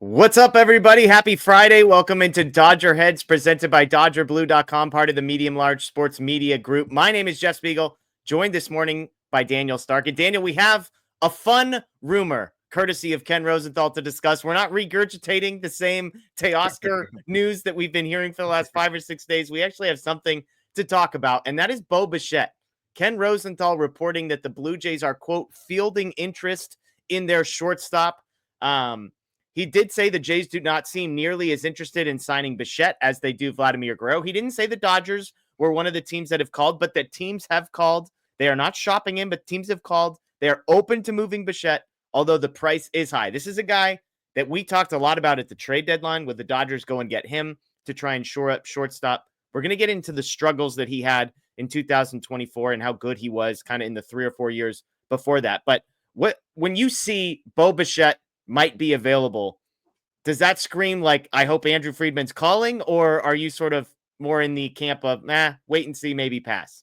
What's up, everybody? Happy Friday. Welcome into DodgerHeads, presented by DodgerBlue.com, part of the Medium Large Sports Media Group. My name is Jeff Spiegel, joined this morning by Daniel Starkand. Daniel, we have a fun rumor, courtesy of Ken Rosenthal, to discuss. We're not regurgitating the same Teoscar news that we've been hearing for the last 5 or 6 days. We actually have something to talk about, and that is Bo Bichette. Ken Rosenthal reporting that the Blue Jays are, quote, fielding interest in their shortstop. He did say the Jays do not seem nearly as interested in signing Bichette as they do Vladimir Guerrero. He didn't say the Dodgers were one of the teams that have called, but that teams have called. They are not shopping him, but teams have called. They are open to moving Bichette, although the price is high. This is a guy that we talked a lot about at the trade deadline. Would the Dodgers go and get him to try and shore up shortstop? We're going to get into the struggles that he had in 2024 and how good he was kind of in the 3 or 4 years before that. But when you see Bo Bichette might be available, does that scream like, I hope Andrew Friedman's calling, or are you sort of more in the camp of, wait and see, maybe pass?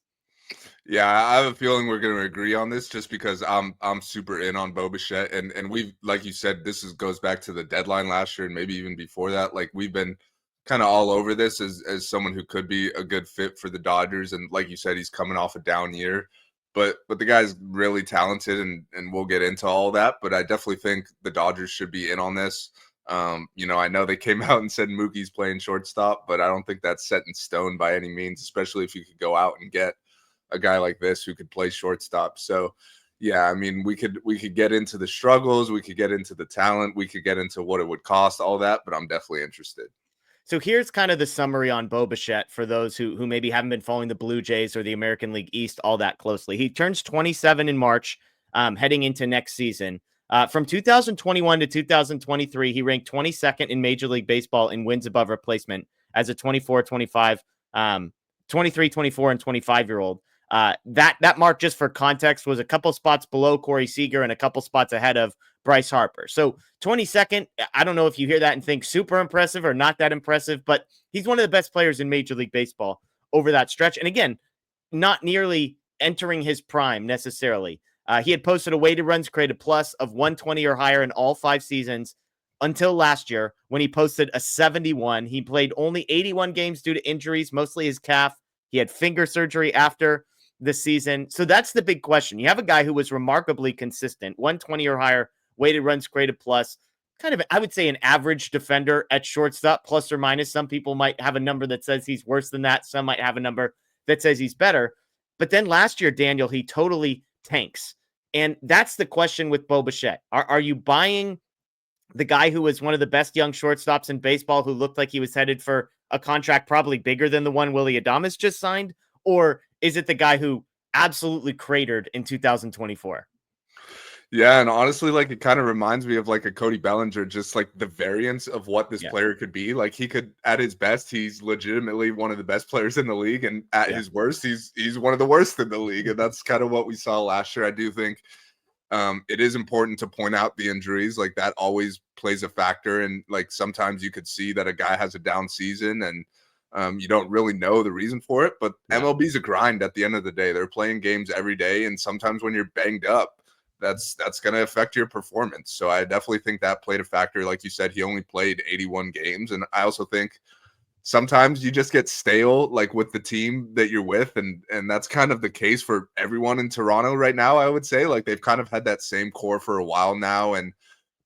Yeah, I have a feeling we're going to agree on this just because I'm super in on Bo Bichette, and we've, like you said, goes back to the deadline last year and maybe even before that. Like, we've been kind of all over this as someone who could be a good fit for the Dodgers, and like you said, he's coming off a down year, but the guy's really talented, and we'll get into all that. But I definitely think the Dodgers should be in on this. I know they came out and said Mookie's playing shortstop, but I don't think that's set in stone by any means, especially if you could go out and get a guy like this who could play shortstop. So yeah, I mean, we could get into the struggles, we could get into the talent, we could get into what it would cost, all that, but I'm definitely interested. So here's kind of the summary on Bo Bichette for those who maybe haven't been following the Blue Jays or the American League East all that closely. He turns 27 in March, heading into next season. From 2021 to 2023, he ranked 22nd in Major League Baseball in wins above replacement as a 24, 25, 23, 24, and 25-year-old. That mark, just for context, was a couple spots below Corey Seager and a couple spots ahead of Bryce Harper. So 22nd, I don't know if you hear that and think super impressive or not that impressive, but he's one of the best players in Major League Baseball over that stretch. And again, not nearly entering his prime necessarily. He had posted a weighted runs created plus of 120 or higher in all 5 seasons until last year when he posted a 71. He played only 81 games due to injuries, mostly his calf. He had finger surgery after the season. So that's the big question. You have a guy who was remarkably consistent, 120 or higher weighted runs created plus, kind of, I would say, an average defender at shortstop, plus or minus. Some people might have a number that says he's worse than that. Some might have a number that says he's better. But then last year, Daniel, he totally tanks. And that's the question with Bo Bichette. Are you buying the guy who was one of the best young shortstops in baseball, who looked like he was headed for a contract probably bigger than the one Willy Adames just signed? Or is it the guy who absolutely cratered in 2024? Yeah, and honestly, like, it kind of reminds me of like a Cody Bellinger, just like the variance of what this Yeah. player could be. Like, he could, at his best, he's legitimately one of the best players in the league, and at his worst, he's one of the worst in the league. And that's kind of what we saw last year. I do think it is important to point out the injuries. Like, that always plays a factor, and like sometimes you could see that a guy has a down season, and you don't really know the reason for it. But MLB's a grind at the end of the day. They're playing games every day, and sometimes when you're banged up, that's going to affect your performance. So I definitely think that played a factor. Like you said, he only played 81 games. And I also think sometimes you just get stale, like, with the team that you're with. And that's kind of the case for everyone in Toronto right now, I would say. Like, they've kind of had that same core for a while now, and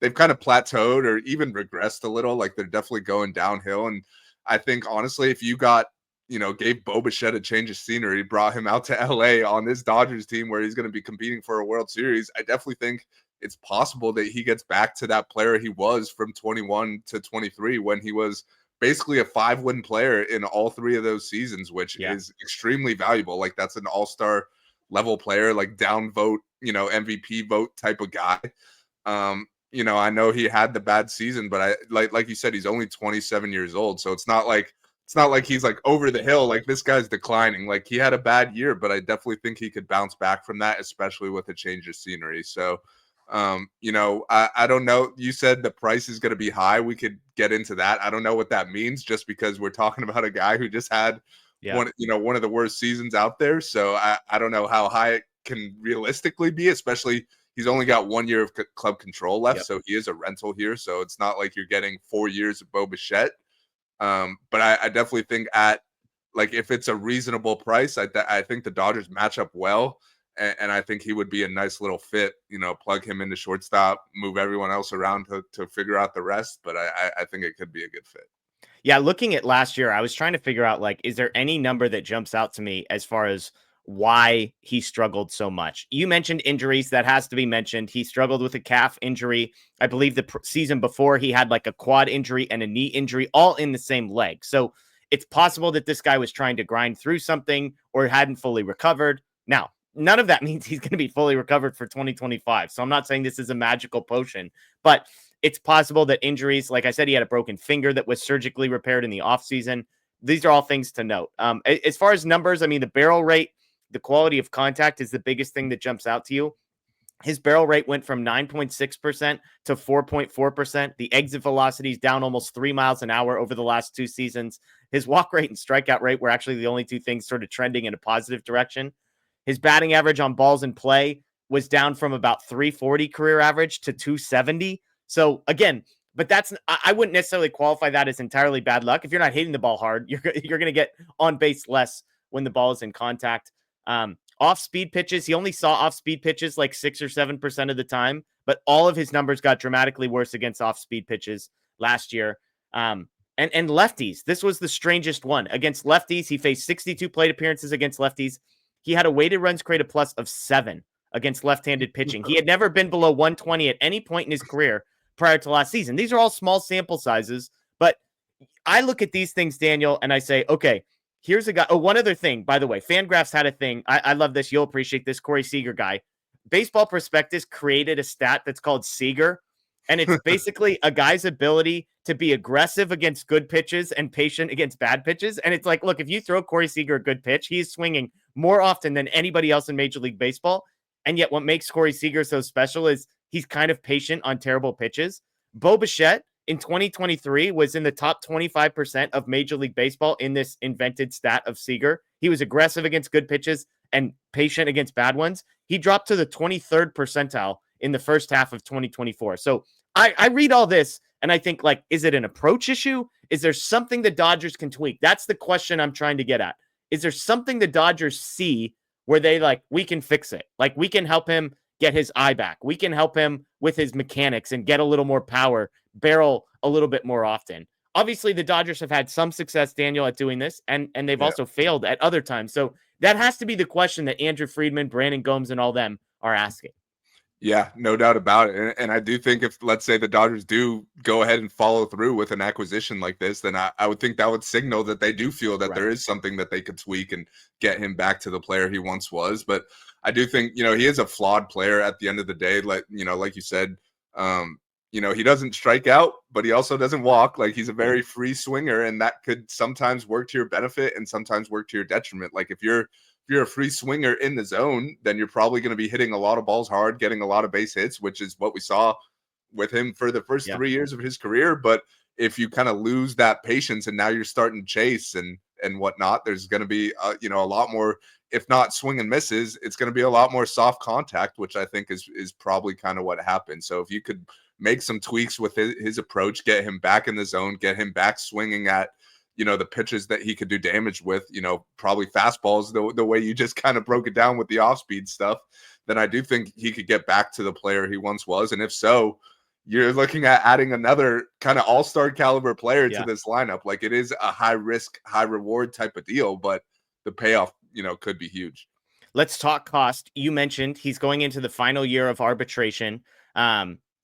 they've kind of plateaued or even regressed a little. Like, they're definitely going downhill. And I think, honestly, if you gave Bo Bichette a change of scenery, brought him out to LA on this Dodgers team where he's going to be competing for a World Series, I definitely think it's possible that he gets back to that player he was from 21 to 23, when he was basically a 5-win player in all 3 of those seasons, which is extremely valuable. Like, that's an all-star level player, like down vote, MVP vote type of guy. I know he had the bad season, but I like you said, he's only 27 years old. So it's not like he's like over the hill. Like, this guy's declining. Like, he had a bad year, but I definitely think he could bounce back from that, especially with a change of scenery. So, I don't know. You said the price is going to be high. We could get into that. I don't know what that means, just because we're talking about a guy who just had one of the worst seasons out there. So I don't know how high it can realistically be, especially he's only got 1 year of club control left, Yep. so he is a rental here. So it's not like you're getting 4 years of Bo Bichette. But I definitely think if it's a reasonable price, I think the Dodgers match up well. And I think he would be a nice little fit, plug him into shortstop, move everyone else around to figure out the rest. But I think it could be a good fit. Yeah, looking at last year, I was trying to figure out, is there any number that jumps out to me as far as why he struggled so much? You mentioned injuries. That has to be mentioned. He struggled with a calf injury. I believe the season before he had a quad injury and a knee injury all in the same leg. So it's possible that this guy was trying to grind through something or hadn't fully recovered. Now, none of that means he's going to be fully recovered for 2025. So I'm not saying this is a magical potion, but it's possible that injuries, like I said, he had a broken finger that was surgically repaired in the offseason. These are all things to note. As far as numbers, I mean, the barrel rate, the quality of contact is the biggest thing that jumps out to you. His barrel rate went from 9.6% to 4.4%. The exit velocity is down almost 3 miles an hour over the last 2 seasons. His walk rate and strikeout rate were actually the only 2 things sort of trending in a positive direction. His batting average on balls in play was down from about 340 career average to 270. So again, but I wouldn't necessarily qualify that as entirely bad luck. If you're not hitting the ball hard, you're going to get on base less when the ball is in contact. Off speed pitches, he only saw off speed pitches 6 or 7% of the time, but all of his numbers got dramatically worse against off speed pitches last year. And lefties, this was the strangest one. Against lefties, he faced 62 plate appearances against lefties. He had a weighted runs created plus of 7 against left-handed pitching. He had never been below 120 at any point in his career prior to last season. These are all small sample sizes, but I look at these things, Daniel, and I say, okay, here's a guy. Oh, one other thing, by the way, Fangraphs had a thing. I love this. You'll appreciate this. Corey Seager guy. Baseball Prospectus created a stat that's called Seager, and it's basically a guy's ability to be aggressive against good pitches and patient against bad pitches. And it's look, if you throw Corey Seager a good pitch, he's swinging more often than anybody else in Major League Baseball. And yet what makes Corey Seager so special is he's kind of patient on terrible pitches. Bo Bichette in 2023 was in the top 25% of Major League Baseball in this invented stat of Seager. He was aggressive against good pitches and patient against bad ones. He dropped to the 23rd percentile in the first half of 2024. So I read all this and I think, is it an approach issue? Is there something the Dodgers can tweak? That's the question I'm trying to get at. Is there something the Dodgers see where they we can fix it? We can help him get his eye back. We can help him with his mechanics and get a little more power, barrel a little bit more often. Obviously, the Dodgers have had some success, Daniel, at doing this, and they've also failed at other times. So that has to be the question that Andrew Friedman, Brandon Gomes, and all them are asking. Yeah, no doubt about it. And I do think if, let's say, the Dodgers do go ahead and follow through with an acquisition like this, then I would think that would signal that they do feel that there is something that they could tweak and get him back to the player he once was. But I do think, he is a flawed player at the end of the day. Like you said, he doesn't strike out, but he also doesn't walk. He's a very free swinger, and that could sometimes work to your benefit and sometimes work to your detriment. If you're a free swinger in the zone, then you're probably going to be hitting a lot of balls hard, getting a lot of base hits, which is what we saw with him for the first 3 years of his career. But if you kind of lose that patience and now you're starting to chase and whatnot, there's going to be a lot more, if not swing and misses, it's going to be a lot more soft contact, which I think is probably kind of what happened. So if you could make some tweaks with his approach, get him back in the zone, get him back swinging at the pitches that he could do damage with, probably fastballs, the way you just kind of broke it down with the off-speed stuff, then I do think he could get back to the player he once was. And if so, you're looking at adding another kind of all-star caliber player to this lineup. It is a high risk, high reward type of deal, but the payoff, could be huge. Let's talk cost. You mentioned he's going into the final year of arbitration.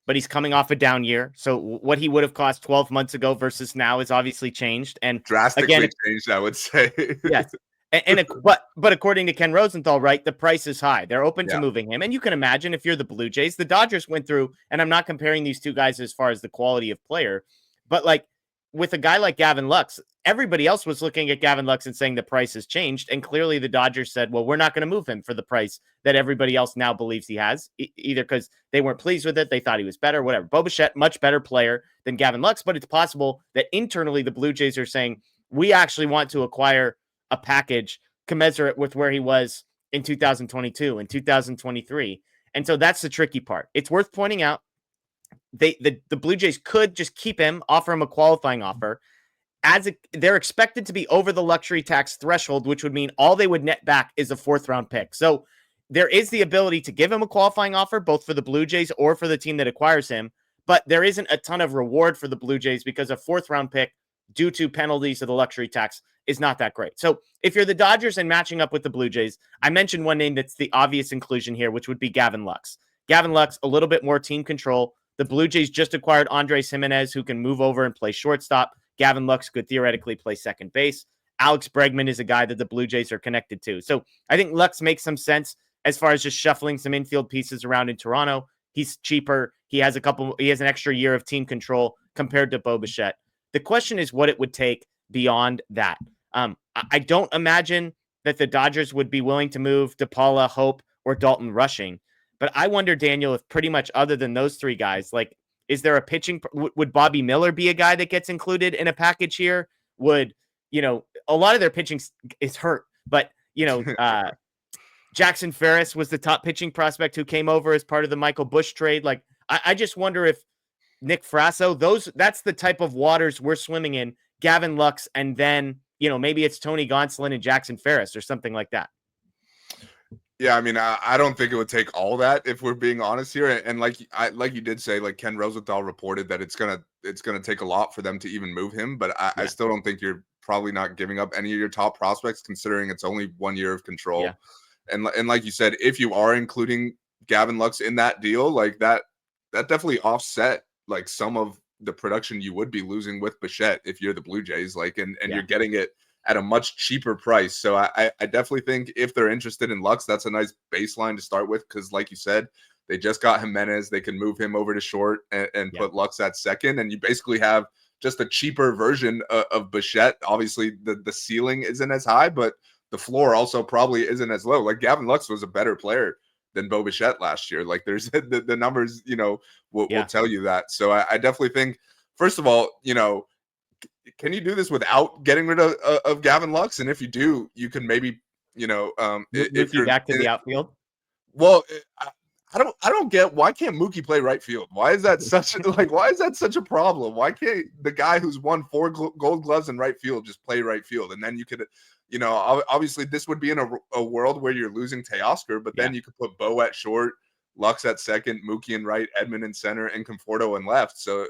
But he's coming off a down year. So what he would have cost 12 months ago versus now is obviously changed. And drastically changed, I would say. Yes. But according to Ken Rosenthal, right, the price is high. They're open to moving him. And you can imagine if you're the Blue Jays, the Dodgers went through, and I'm not comparing these two guys as far as the quality of player, but with a guy like Gavin Lux, everybody else was looking at Gavin Lux and saying the price has changed. And clearly the Dodgers said, well, we're not going to move him for the price that everybody else now believes he has, either because they weren't pleased with it, they thought he was better, whatever. Bo Bichette, much better player than Gavin Lux, but it's possible that internally the Blue Jays are saying, we actually want to acquire a package commensurate with where he was in 2022 and 2023. And so that's the tricky part. It's worth pointing out the Blue Jays could just keep him, offer him a qualifying offer. They're expected to be over the luxury tax threshold, which would mean all they would net back is a 4th round pick. So there is the ability to give him a qualifying offer, both for the Blue Jays or for the team that acquires him. But there isn't a ton of reward for the Blue Jays because a 4th round pick, due to penalties of the luxury tax, is not that great. So if you're the Dodgers and matching up with the Blue Jays, I mentioned one name that's the obvious inclusion here, which would be Gavin Lux. Gavin Lux, a little bit more team control. The Blue Jays just acquired Andres Jimenez, who can move over and play shortstop. Gavin Lux could theoretically play second base. Alex Bregman is a guy that the Blue Jays are connected to. So I think Lux makes some sense as far as just shuffling some infield pieces around in Toronto. He's cheaper. He has an extra year of team control compared to Bo Bichette. The question is what it would take beyond that. I don't imagine that the Dodgers would be willing to move DePaula, Hope, or Dalton Rushing. But I wonder, Daniel, if pretty much other than those 3 guys, like, is there a pitching? Would Bobby Miller be a guy that gets included in a package here? Would, a lot of their pitching is hurt, but, Jackson Ferris was the top pitching prospect who came over as part of the Michael Busch trade. Like, I just wonder if Nick Frasso, that's the type of waters we're swimming in. Gavin Lux, and then, maybe it's Tony Gonsolin and Jackson Ferris or something like that. Yeah, I mean, I don't think it would take all that if we're being honest here. And like you did say, like Ken Rosenthal reported that it's gonna take a lot for them to even move him. But I still don't think you're probably not giving up any of your top prospects, considering it's only 1 year of control. Yeah. And like you said, if you are including Gavin Lux in that deal, like that definitely offset like some of the production you would be losing with Bichette if you're the Blue Jays, like, and you're getting it at a much cheaper price. So I definitely think if they're interested in Lux, that's a nice baseline to start with. Cause like you said, they just got Jimenez. They can move him over to short and put Lux at second. And you basically have just a cheaper version of Bichette. Obviously the ceiling isn't as high, but the floor also probably isn't as low. Like Gavin Lux was a better player than Bo Bichette last year. Like there's the numbers, will tell you that. So I definitely think, first of all, can you do this without getting rid of Gavin Lux? And if you do, you can maybe, if you're back to the outfield. Well, I don't get, why can't Mookie play right field? Why is that such a problem? Why can't the guy who's won 4 gold gloves in right field just play right field? And then you could, obviously this would be in a world where you're losing Teoscar, but then you could put Bo at short, Lux at second, Mookie in right, Edman in center, and Conforto in left. So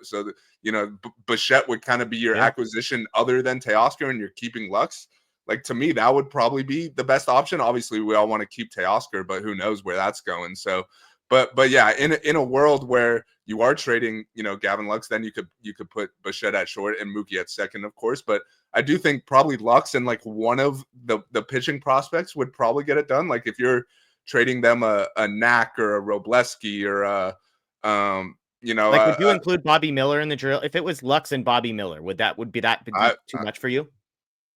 Bichette would kind of be your acquisition other than Teoscar, and you're keeping Lux. Like, to me, that would probably be the best option. Obviously, we all want to keep Teoscar, but who knows where that's going. So, but yeah, in a world where you are trading, Gavin Lux, then you could put Bichette at short and Mookie at second, of course. But I do think probably Lux and like one of the pitching prospects would probably get it done. Like if you're trading them a Knack or a Robleski or would you include Bobby Miller in the drill? If it was Lux and Bobby Miller, would be too much for you?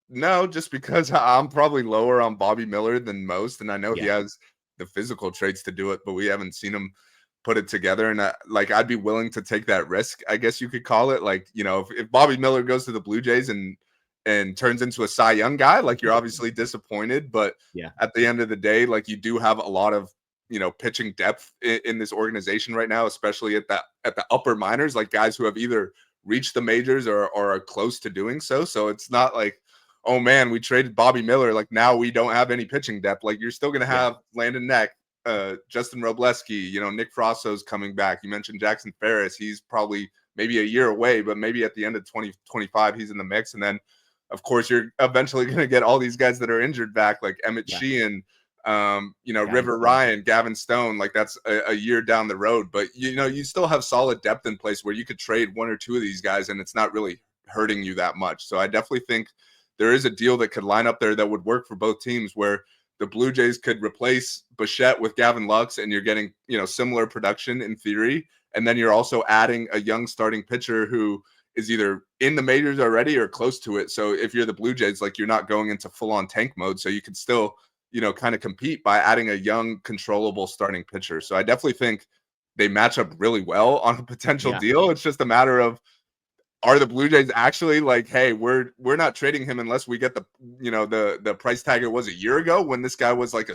No, just because I'm probably lower on Bobby Miller than most, and I know he has the physical traits to do it, but we haven't seen him put it together. And I'd be willing to take that risk, I guess you could call it. Like, if Bobby Miller goes to the Blue Jays and turns into a Cy Young guy, like, you're obviously disappointed, but at the end of the day, like, you do have a lot of pitching depth in this organization right now, especially at the upper minors, like guys who have either reached the majors or are close to doing so. So it's not like, oh man, we traded Bobby Miller, like now we don't have any pitching depth. Like, you're still going to have Landon Neck, Justin Robleski, Nick Frosso's coming back. You mentioned Jackson Ferris. He's probably maybe a year away, but maybe at the end of 2025, he's in the mix. And then, of course, you're eventually going to get all these guys that are injured back, like Emmett Sheehan, River Ryan, Gavin Stone. Like, that's a year down the road. But, you still have solid depth in place where you could trade 1 or 2 of these guys, and it's not really hurting you that much. So I definitely think there is a deal that could line up there that would work for both teams, where the Blue Jays could replace Bichette with Gavin Lux, and you're getting, similar production in theory. And then you're also adding a young starting pitcher who is either in the majors already or close to it. So if you're the Blue Jays, like, you're not going into full on tank mode. So you can still, kind of compete by adding a young, controllable starting pitcher. So I definitely think they match up really well on a potential deal. It's just a matter of, are the Blue Jays actually like, hey, we're not trading him unless we get the the price tag it was a year ago when this guy was like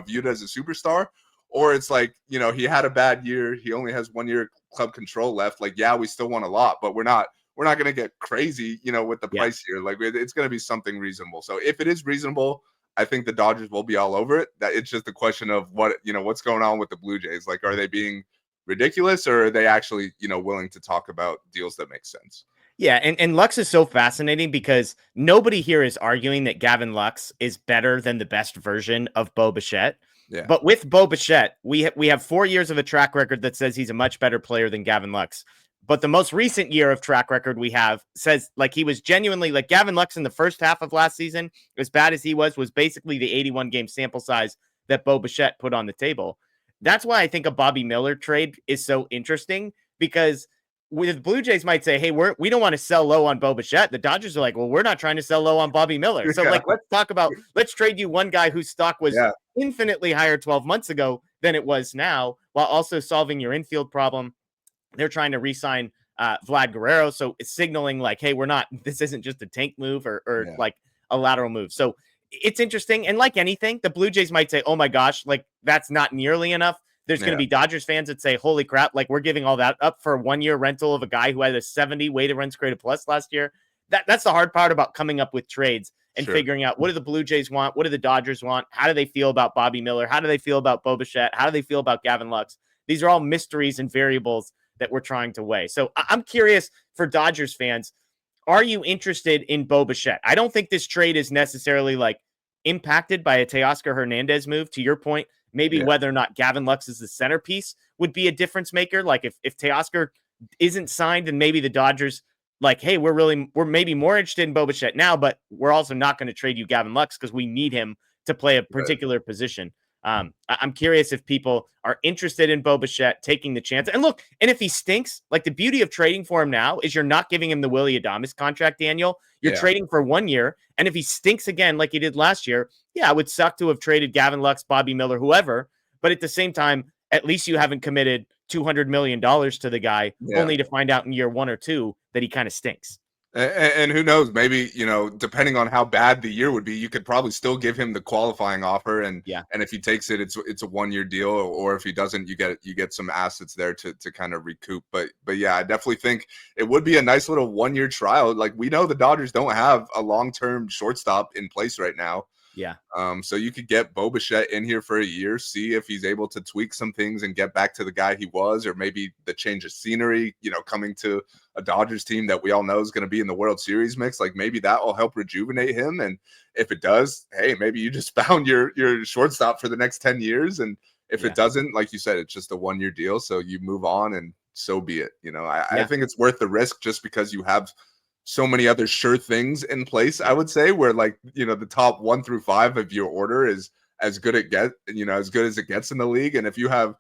viewed as a superstar? or it's like, he had a bad year. He only has 1 year club control left. Like, yeah, we still want a lot, but we're not going to get crazy, with the price here. Like, it's going to be something reasonable. So if it is reasonable, I think the Dodgers will be all over it. That it's just a question of what's going on with the Blue Jays. Like, are they being ridiculous, or are they actually, willing to talk about deals that make sense? Yeah, and Lux is so fascinating because nobody here is arguing that Gavin Lux is better than the best version of Bo Bichette. Yeah. But with Bo Bichette, we have 4 years of a track record that says he's a much better player than Gavin Lux. But the most recent year of track record we have says like he was genuinely like Gavin Lux in the first half of last season, as bad as he was basically the 81 game sample size that Bo Bichette put on the table. That's why I think a Bobby Miller trade is so interesting, because with Blue Jays might say, hey, we don't want to sell low on Bo Bichette. The Dodgers are like, well, we're not trying to sell low on Bobby Miller. So like, let's trade you one guy whose stock was infinitely higher 12 months ago than it was now, while also solving your infield problem. They're trying to re-sign Vlad Guerrero. So it's signaling like, hey, this isn't just a tank move or like a lateral move. So it's interesting. And like anything, the Blue Jays might say, oh my gosh, like that's not nearly enough. There's going to be Dodgers fans that say, holy crap, like we're giving all that up for a 1 year rental of a guy who had a 70 weighted runs created plus last year. That's the hard part about coming up with trades and figuring out what do the Blue Jays want? What do the Dodgers want? How do they feel about Bobby Miller? How do they feel about Bo Bichette? How do they feel about Gavin Lux? These are all mysteries and variables that we're trying to weigh. So I'm curious for Dodgers fans, are you interested in Bo Bichette? I don't think this trade is necessarily like impacted by a Teoscar Hernandez move. To your point, maybe whether or not Gavin Lux is the centerpiece would be a difference maker. Like if Teoscar isn't signed, then maybe the Dodgers like, hey, we're maybe more interested in Bo Bichette now, but we're also not going to trade you Gavin Lux because we need him to play a particular position. I'm curious if people are interested in Bo Bichette taking the chance. And look, and if he stinks, like the beauty of trading for him now is you're not giving him the Willy Adames contract, Daniel. You're trading for 1 year. And if he stinks again, like he did last year, it would suck to have traded Gavin Lux, Bobby Miller, whoever. But at the same time, at least you haven't committed $200 million to the guy only to find out in year 1 or 2 that he kind of stinks. And who knows, maybe, depending on how bad the year would be, you could probably still give him the qualifying offer. And if he takes it, it's a 1 year deal, or if he doesn't, you get some assets there to kind of recoup. But yeah, I definitely think it would be a nice little 1 year trial. Like we know the Dodgers don't have a long-term shortstop in place right now. Yeah. So you could get Bo Bichette in here for a year, see if he's able to tweak some things and get back to the guy he was, or maybe the change of scenery, coming to a Dodgers team that we all know is going to be in the World Series mix. Like maybe that will help rejuvenate him. And if it does, hey, maybe you just found your shortstop for the next 10 years. And if it doesn't, like you said, it's just a 1 year deal. So you move on and so be it. I think it's worth the risk just because you have so many other sure things in place, I would say, where like, the top 1 through 5 of your order is as good as good as it gets in the league. And if you have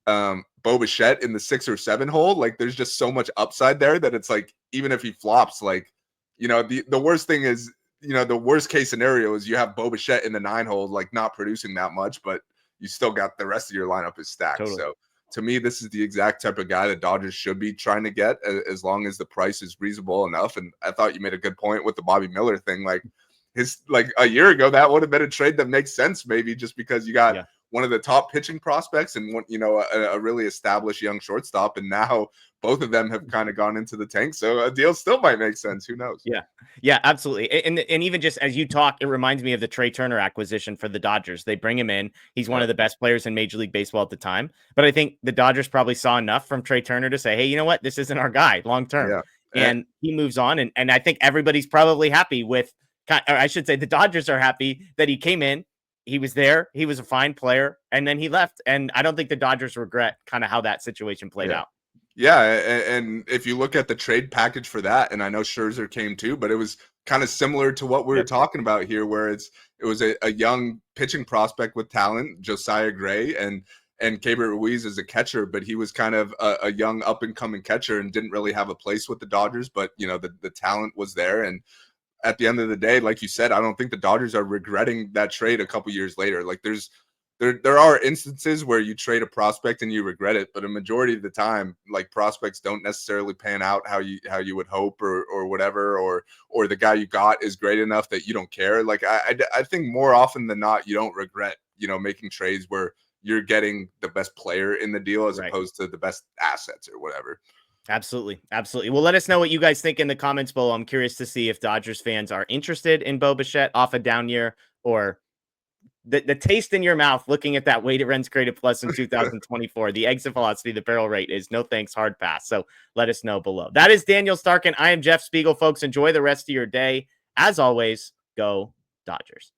Bo Bichette in the 6 or 7 hole, like there's just so much upside there that it's like, even if he flops, like, the worst thing is, the worst case scenario is you have Bo Bichette in the 9 hole, like not producing that much, but you still got the rest of your lineup is stacked. Totally. So to me, this is the exact type of guy that Dodgers should be trying to get, as long as the price is reasonable enough. And I thought you made a good point with the Bobby Miller thing. Like a year ago, that would have been a trade that makes sense, maybe just because you got one of the top pitching prospects and one, a really established young shortstop. And now both of them have kind of gone into the tank. So a deal still might make sense. Who knows? Yeah, absolutely. And even just as you talk, it reminds me of the Trey Turner acquisition for the Dodgers. They bring him in. He's one of the best players in Major League Baseball at the time. But I think the Dodgers probably saw enough from Trey Turner to say, hey, you know what? This isn't our guy long term. And he moves on. And I think everybody's probably happy with, or I should say the Dodgers are happy that he came in. He was there. He was a fine player. And then he left. And I don't think the Dodgers regret kind of how that situation played out. Yeah, and if you look at the trade package for that, and I know Scherzer came too, but it was kind of similar to what we were talking about here, where it was a young pitching prospect with talent, Josiah Gray, and Keibert Ruiz as a catcher, but he was kind of a young up and coming catcher and didn't really have a place with the Dodgers, but the talent was there. And at the end of the day, like you said, I don't think the Dodgers are regretting that trade a couple years later. Like there are instances where you trade a prospect and you regret it, but a majority of the time, like prospects don't necessarily pan out how you would hope or whatever, or the guy you got is great enough that you don't care. Like I think more often than not, you don't regret, making trades where you're getting the best player in the deal as Right. opposed to the best assets or whatever. Absolutely. Absolutely. Well, let us know what you guys think in the comments below. I'm curious to see if Dodgers fans are interested in Bo Bichette off a down year, or the taste in your mouth looking at that weighted runs created plus in 2024. The exit velocity, the barrel rate is no thanks, hard pass. So let us know below. That is Daniel Starkand. I am Jeff Spiegel, folks. Enjoy the rest of your day. As always, go Dodgers.